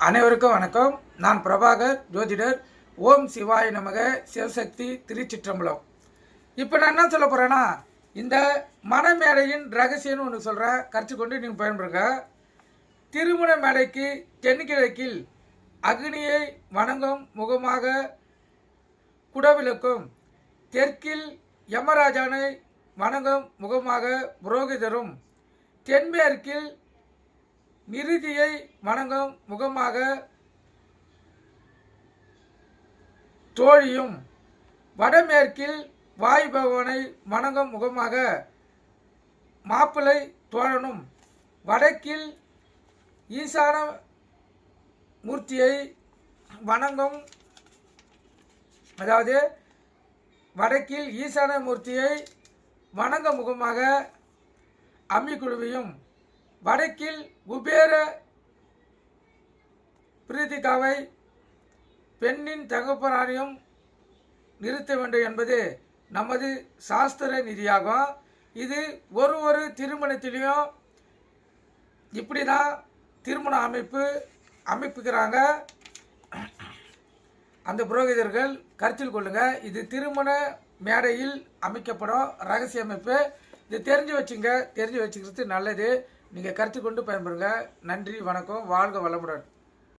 அனைவருக்கும் வணக்கம். நான் பிரபாகர் ஜோதிடர். ஓம் சிவாய நமக. சிவசக்தி திருச்சிற்றம்பலம். இப்போ நான் என்ன சொல்ல போகிறேன்னா, இந்த மணமேடையின் ரகசியம்னு ஒன்று சொல்கிறேன். கற்றுக்கொண்டு நீங்கள் பயன்படுங்க. திருமண மேடைக்கு தென்கிழக்கில் அக்னியை வணங்கும் முகமாக குடவிளக்கும், தெற்கில் யமராஜானை வணங்கும் முகமாக புரோகிதரும், தென்மேற்கில் நிருதியை வணங்கும் முகமாக தோழியும், வடமேற்கில் வாயு பகவானை வணங்கும் முகமாக மாப்பிள்ளை தோழனும், வடக்கில் ஈசான மூர்த்தியை வணங்கும் வடக்கில் ஈசான மூர்த்தியை வணங்க முகமாக அம்மிக்குழுவையும், வடக்கில் குபேர பிரீதிகாவை பெண்ணின் தகப்பனாரையும் நிறுத்த வேண்டும் என்பது நமது சாஸ்திர நிதியாகும். இது ஒரு திருமணத்திலையும் இப்படி தான் திருமண அமைப்புக்கிறாங்க. அந்த புரோகிதர்கள் கருத்தில் கொள்ளுங்கள். இது திருமண மேடையில் அமைக்கப்படும் ரகசிய அமைப்பு. இது தெரிஞ்சு வச்சுக்கிறது நல்லது. நீங்கள் கருத்து கொண்டு பயன்படுங்க. நன்றி, வணக்கம், வாழ்க வளமுடன்.